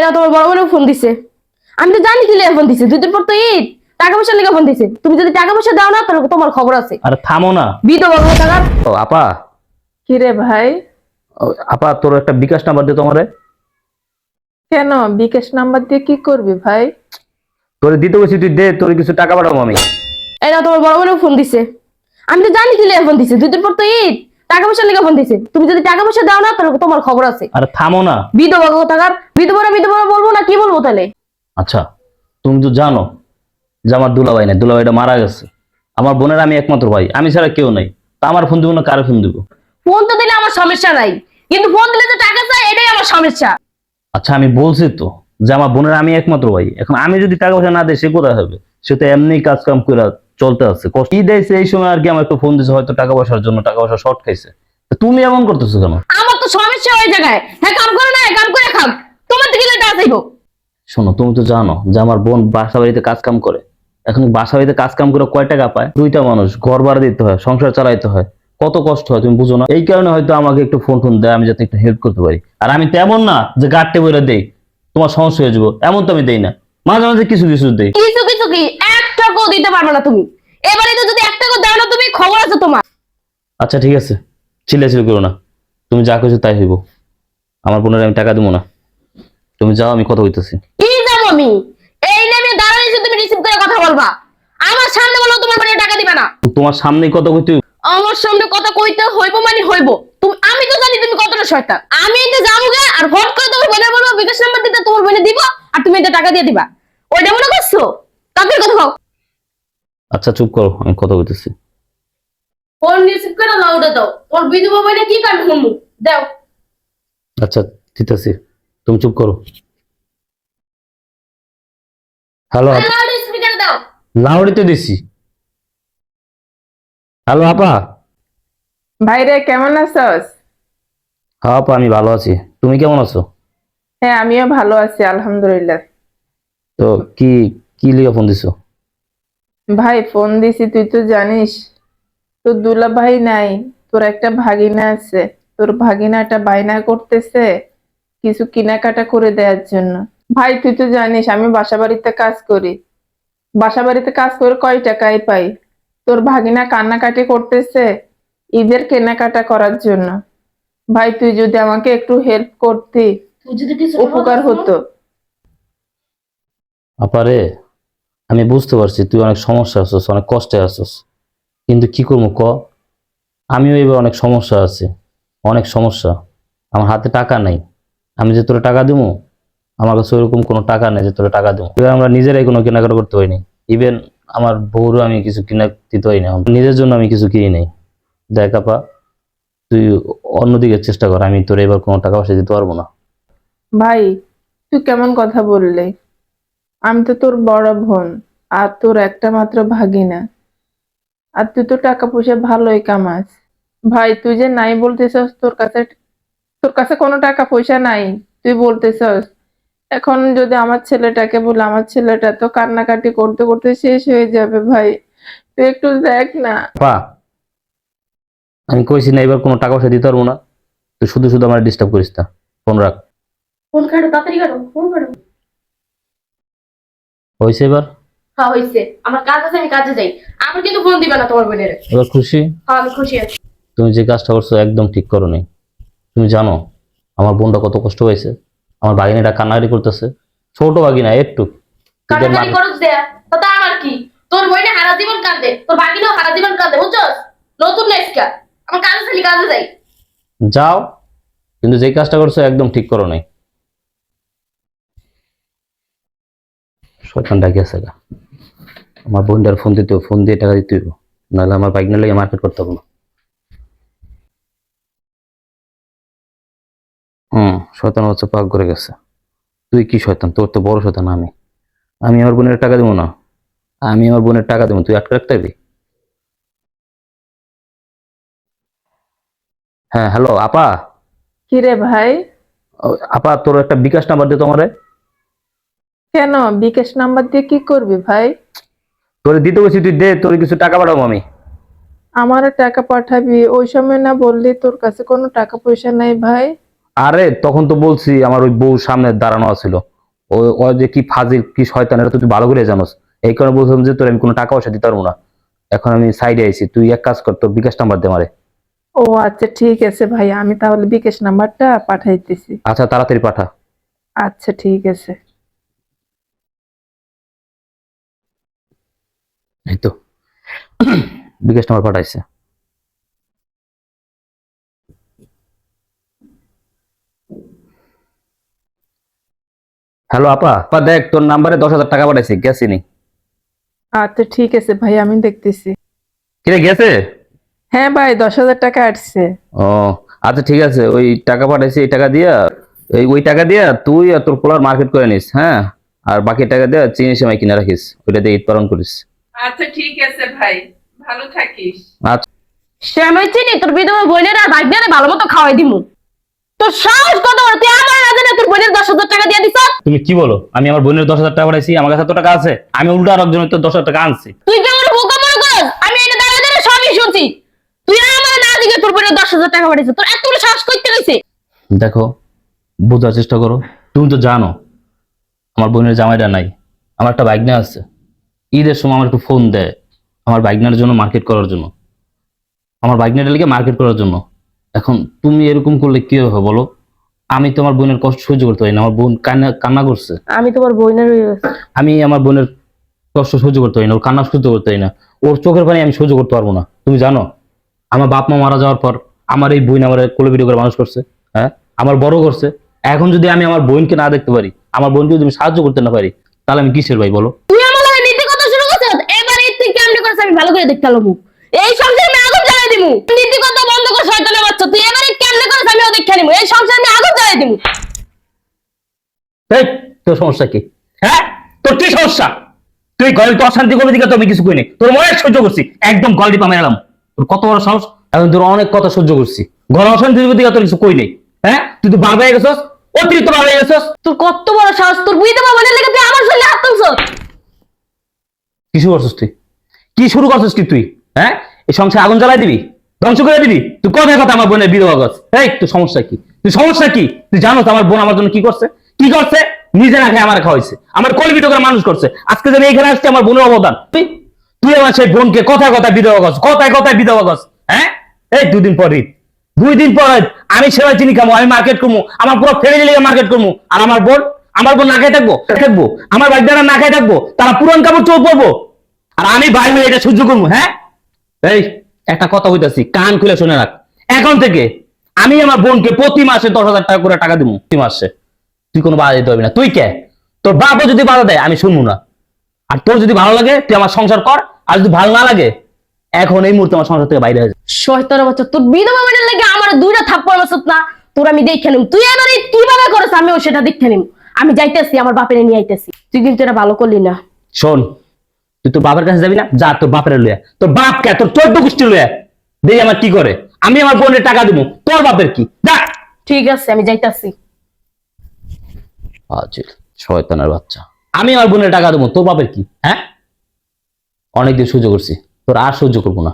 না তোমার বড় বোন ফোন দিছে। আমি তো জানি কি লেগে ফোন দিছে, 2 দিন পর তো ঈদ, টাকা পয়সা লেগে ফোন দিছে। তুমি যদি টাকা পয়সা দাও না তাহলে তোমার খবর আছে। আরে থামো না। বিধবা টাকার। ও আপা, কি রে ভাই? আপা তোর একটা বিকাশ নাম্বার দে তোমারে। কেন বিকাশ নাম্বার দিয়ে কি করবি ভাই? তোরে দিতে বলছি, তুই দে, তোর কিছু টাকা পাঠাবো আমি। এই না তোমার বড় বোন ফোন দিছে। আমি তো জানি কি লেগে ফোন দিছে, 2 দিন পর তো ঈদ, টাকা পয়সা লেগে ফোন দিছে। তুমি যদি টাকা পয়সা দাও না তাহলে তোমার খবর আছে। আরে থামো না। বিধবা টাকার। বিধবা বলবো না কি বলবো তাহলে? আচ্ছা, তুমি তো জানো যে আমার দুলাভাই নাই, দুলাভাইটা মারা গেছে। আমার বোনের আমি একমাত্র ভাই, আমি ছাড়া কেউ নাই। তা আমার ফোন দিব না, কারে ফোন দিব? ফোন তো দিলে আমার সমস্যা নাই, কিন্তু ফোন দিলে তো টাকা চাই, এটাই আমার সমস্যা। আচ্ছা আমি বলছি তো যে আমার বোনের আমি একমাত্র ভাই। এখন আমি যদি টাকা পয়সা না দিই সে কোথায় হবে? সে তো এমনি কাজ কাম করে চলতে আছে, কষ্ট কি দিয়েছে এই সময় আর কি। আমার একটু ফোন দিয়েছে হয়তো টাকা পয়সার জন্য, টাকা পয়সা শর্ট খাইছে। তা তুমি এমন করতেছো কেন? আমার তো সমস্যা ওই জায়গায়। হ্যাঁ কাম করে না, কাম করে খাম। তোমার দিকে টাকা চাইবো? শোনো, তুমি তো জানো যে আমার বোন বাসা বাড়িতে কাজ কাম করে। এখন বাসা বাড়িতে কাজ কাম করে কয় টাকা পায়? 2টা মানুষ, ঘর ভাড়া দিতে হয়, সংসার চালাইতে হয়, কত কষ্ট হয় তুমি বুঝো না। এই কারণে হয়তো আমাকে একটু ফোন টোন দেয়, আমি যাতে একটু হেল্প করতে পারি। আর আমি তেমন না যে গাঁটতে বলে দেই তোমার সমস্যা হয়ে যাবো, এমন তো আমি দেই না। মাঝে মাঝে কিছু কিছু দেই। কিছু কিছু কি, 1 টাকাও দিতে পারবে না তুমি। এবারে তো যদি 1 টাকা দাও না তুমি, খবর আছে তোমার। আচ্ছা ঠিক আছে, চিল্লাচিল্লি করো না। তুমি যা কিছু তাই হইব। আমার বোনের আমি টাকা দেবো না। তুমি যাও, আমি কথা বলতেছি। কি যাবো আমি? এই নেমে দাঁড়াইছো, তুমি রিসিভ করে কথা বলবা। আমার সামনে বলো তোমার মানে টাকা দিবে না। তোমার সামনেই কথা কইতে হইব। আমার সামনে কথা কইতে হইব মানে হইব। তুমি, আমি তো জানি তুমি কতটা শয়তান। আমি এতে যাবো গে আর হট করে তোমার বোনের বলবো বিকাশ নাম্বার দিতে, তোমার বোনে দিব আর তুমি এতে টাকা দিয়ে দিবা। ওইটা মনে করছো? তাদের কথা হোক। আচ্ছা চুপ করো, আমি কথা বলতেছি। ফোন রিসিভ করে দাও, ওটা দাও। ওর বিধবা বোনে কি কাজ করবো দাও। আচ্ছা দিতেছি, তুমি চুপ করো। হ্যালো, লাউড স্পিকার দাও। লাউড়িতে দিছি। হ্যালো আপা। ভাই রে, কেমন আছস? হ্যাঁ আপা, আমি ভালো আছি। তুমি কেমন আছো? হ্যাঁ আমিও ভালো আছি আলহামদুলিল্লাহ। তো কি কি লিগে ফোন দিছো? ভাই ফোন দিছি, তুই তো জানিস তোর দুলা ভাই নাই, তোর একটা ভাগিনা আছে। তোর ভাগিনাটা বায়না করতেছে কিছু কেনাকাটা করে দেওয়ার জন্য। ভাই তুই তো জানিস আমি বাসা বাড়িতে কাজ করি। বাসা বাড়িতে কাজ করে কয় টাকাই পাই। তোর ভাগিনা কান্নাকাটি করতেছে ঈদের কেনাকাটা করার জন্য। ভাই তুই যদি আমাকে একটু হেল্প করতি তুই যদি কিছু উপকার হতো। আপারে, আমি বুঝতে পারছি তুই অনেক সমস্যা আছিস, অনেক কষ্টে আছিস, কিন্তু কি করবো ক। আমিও এবার অনেক সমস্যা আছে, অনেক সমস্যা। আমার হাতে টাকা নাই। আমি যে তোরা টাকা দিব, আমার কাছে ওরকম কোনো টাকা নেই যে তোরা টাকা দেবো। এবার আমরা নিজেরাই কোনো কেনাকাটা করতে পারিনি। ইভেন আমার বউরও আমি কিছু কিনা দিতে পারি না। নিজের জন্য আমি কিছু কিনি নাই। দেখ আপা, তুই অন্যদিকে চেষ্টা কর, আমি তোর এবার কোনো টাকা পয়সা দিতে পারবো না। ভাই তুই কেমন কথা বললি? আমি তো তোর বড় বোন, আর তোর একটা মাত্র ভাগিনা, আর তুই তো টাকা পয়সা ভালোই কামাস। ভাই তুই যে নাই বলতেছস তোর কাছে কোনো টাকা পয়সা নাই, তুই বলতেছস। এখন যদি আমার ছেলেটাকে বলে, আমার ছেলেটা তো কান্নাকাটি করতে করতে শেষ হয়ে যাবে। ভাই তুই একটু দেখ না। পা, আমি কইছি না এবার কোনো টাকা পয়সা দিতে পারবো না। তুই শুধু শুধু আমার ডিস্টার্ব করিস না। ফোন রাখ। ফোন কাটো, তাড়াতাড়ি কাটো, ফোন কাটো। হয়েছে এবার? হ্যাঁ হইছে, আমার কাজ আছে, আমি কাজে যাই। আমার কিন্তু ফোন দিবা না তোমার বোনের। এবার খুশি? হ্যাঁ আমি খুশি আছি। তুমি যে কাজটা করছো একদম ঠিক করো নি। তুমি জানো আমার বোনটা কত কষ্ট হয়েছে? আমার বাগিনাটা কান্নাকাটি করতেছে। ছোট বাগিনা একটু। ঈদের কাটাকাটি মাঝে- খরচ দেয়া তাতে আমার কি? তোর বইনে হারা জীবন কাঁদে, তোর বাকিটাও হারা জীবন কাঁদে, বুঝছস? নতুন নেস্কা। আমার কাজে খালি কাজে যাই। যাও, কিন্তু যে কাজটা করছো একদম ঠিক করো নাই। শয়তান ডাকি আছে গা। আমার বোনটার ফোন দিতে হবে, ফোন দিয়ে টাকা দিতে হইব, নাহলে আমার বাইক না লেগে মার্কেট করতে হবে না। শয়তান হচ্ছে পাক করে গেছে। তুই কি শয়তান? তোর তো বড় শয়তান আমি। আমি আমার বোনের টাকা দেবো না। আমি আমার বোনের টাকা দেবো, তুই আটকে রাখতে পারবি? হ্যাঁ হ্যালো আপা। কি রে ভাই? আপা তোর একটা বিকাশ নাম্বার দে তোমারে। কেন বিকাশ নাম্বার দিয়ে কি করবি ভাই? তোরে দিতে বলছি, তুই দে, তোর কিছু টাকা পাঠাবো আমি। আমারও টাকা পাঠাবি? ওই সময় না বললি তোর কাছে কোনো টাকা পয়সা নাই ভাই? আরে তখন তো বলছি আমার ওই বউ সামনে দাঁড়ানো আছিল, ও ও যে কি ফাজিল কি শয়তান এটা তো তুই ভালো করে জানোস। এই কারণে বলছিলাম যে তোর আমি কোনো টাকা পয়সা দিতে পারবো না। এখন আমি সাইডে আইছি, তুই এক কাজ কর, তোর বিকাশ নাম্বার দে আমারে। ও আচ্ছা ঠিক আছে ভাই, আমি তাহলে বিকাশ নাম্বারটা পাঠাইতেছি। আচ্ছা তাড়াতাড়ি পাঠা। আচ্ছা ঠিক আছে। এই তো বিকাশ নাম্বার পাঠাইছে। হ্যালো আপা, আপা দেখ তোর নাম্বারে 10,000 টাকা পাঠাইছি, গেছিনি? আচ্ছা ঠিক আছে ভাই, আমি দেখতেছি। কিরে গেছে? হ্যাঁ ভাই, 10,000 টাকা আসছে। ও আচ্ছা ঠিক আছে, ওই টাকা পাঠাইছি, এই টাকা দিয়া ওই টাকা দিয়া তুই আর তোর পোলার মার্কেট করে নিস, হ্যাঁ? আর বাকি টাকা দিয়া চিনি সেমাই কিনে রাখিস, ওইটা দিয়ে ঈদ পালন করিস। আচ্ছা ঠিক আছে ভাই, ভালো থাকিস। আচ্ছা শ্যামাই চিনি তোর বিধবা বোনের আর ভাগ্নের ভালো মতো খাওয়াই দিমু। তোর সাহস কত বড়, তুই আমার না জানে তোর বোনের 10,000 টাকা দিয়ে দিছ। তুমি কি বলো? আমি আমার বোনের 10,000 টাকা পাঠাইছি, আমার কাছে এত টাকা আছে? আমি উল্টো আর একজনের তো 10,000 টাকা আনছি। তুই কি আমার বোকা মনে করস? আমি এটা দাঁড়া দাঁড়া সবই শুনছি। তুই আমার না দিকে তোর বোনের 10,000 টাকা পাঠিয়েছিস, তোর এত বড় সাহস করতে গেছে। দেখো, বোঝার চেষ্টা করো। তুমি তো জানো আমার বোনের জামাইটা নাই, আমার একটা বাইকনা আছে। ঈদের সময় আমার একটু ফোন দেয় আমার বাইকনার জন্য, মার্কেট করার জন্য, আমার বাইকনাটা লিগে মার্কেট করার জন্য। এখন তুমি এরকম করলে কি হবে বলো? আমি তো আমার বোনের কষ্ট সহ্য করতে পারি না, আমার বোন কান্না কান্না করছে। আমি তোমার বোনের আমি আমার বোনের কষ্ট সহ্য করতে পারি না, ওর কান্না সহ্য করতে পারি না, ওর চোখের পানি আমি সহ্য করতে পারবো না। তুমি জানো আমার বাপ মা মারা যাওয়ার পর আমার এই বোন আমার কোলে পিঠে করে মানুষ করছে, হ্যাঁ, আমার বড় করছে। এখন যদি আমি আমার বোনকে না দেখতে পারি, আমার বোনকে যদি আমি সাহায্য করতে না পারি, তাহলে আমি কিসের ভাই বলো? তুই আমার লগে নীতি কথা শুরু করছিস। এবার এই তুই কেমনে করছিস আমি ভালো করে দেখতে লমু। এই সংসারে আমি আগুন জ্বালাই দিমু। নীতি কথা বন্ধ কর শয়তানের বাচ্চা। তুই এবারে কেমনে করছিস আমিও দেখে নিমু। এই সংসারে আমি আগুন জ্বালাই দিমু। এই তোর সমস্যা কি? হ্যাঁ, তোর কি সমস্যা? তুই ঘরে তো অশান্তি করবি দিকে তো আমি কিছু কইনি, তোর মনে সহ্য করছি, একদম গল্প পামে এলাম। তোর কত বড় সাহস! এখন তোর অনেক কথা সহ্য করছি, ঘরে অশান্তি করবি দিকে তোর কিছু কই নেই। হ্যাঁ, তুই তো বাবা হয়ে গেছস, অতিরিক্ত বাবা হয়ে গেছস। তোর কত বড় সাহস, তোর বিধবা বোনের লেগে তুই আমার শরীরে হাত তুলছস। কি শুরু করছিস তুই? কি শুরু করছিস কি তুই? হ্যাঁ, এই সংসারে আগুন জ্বালাই দিবি, ধ্বংস করে দিবি? তুই কথা কথা আমার বোনের বিধবা গছ। এই তোর সমস্যা কি? তুই সমস্যা কি? তুই জানো তো আমার বোন আমার জন্য কি করছে? কি করছে? নিজে না খেয়ে আমার খাওয়াইছে, আমার কলবিটো করে মানুষ করছে। আজকে যদি এইখানে আসছে আমার বোনের অবদান। তুই তুই আমার সেই বোনকে কথায় কথায় বিধবা গছ, কথায় কথায় বিধবা গছ। হ্যাঁ, এই 2 দিন পর ঈদ, 2 দিন পর ঈদ, আমি সেবাই চিনি খাবো, আমি মার্কেট করবো, আমার পুরো ফ্যামিলি লিগে মার্কেট করবো। আর আমার বোন না খেয়ে থাকবো থাকবো, আমার বাচ্চারা না খেয়ে থাকবো, তারা পুরান কাপড় চোখ পরবো, আর আমি ভাই মেয়ে এটা সহ্য করবো? হ্যাঁ, এই একটা কথা বলতেছি, কান খুলে শুনে রাখ। এখন থেকে আমি আমার বোনকে প্রতি মাসে 10,000 টাকা করে টাকা দিব, প্রতি মাসে। তুই কোনো বাধা দিতে পারবি না। তুই কে? তোর বাপও যদি বাধা দেয় আমি শুনবো না। আর তোর যদি ভালো লাগে তুই আমার সংসার কর, আর যদি ভালো না লাগে এখন এই মুহূর্তে আমার সংসার থেকে বাইরে হয়ে যা। শয়তানের বাচ্চা, তোর বিধবা বোনের লেগে আমার 2টা থাপ্পড় মারছস না, তোর আমি দেখে নিম। তুই এবারে কিভাবে করিস আমিও সেটা দেখে নিম। আমি যাইতেছি, আমার বাপেরে নিয়ে আইতেছি। তুই কিন্তু এটা ভালো করলি না। শোন, তুই তোর বাপের কাছে যাবি না, যা তোর বাপের লইয়া, তোর বাপ কে, তোর 14 গোষ্ঠী লইয়া দেখি আমার কি করে। আমি আমার বোনের টাকা দিব, তোর বাপের কি? যা। ঠিক আছে, আমি যাইতাছি। আজিল শয়তানের বাচ্চা, আমি আমার বোনের টাকা দেবো, তোর বাপের কি? হ্যাঁ, অনেকদিন সহ্য করছি, তোর আর সহ্য করবো না।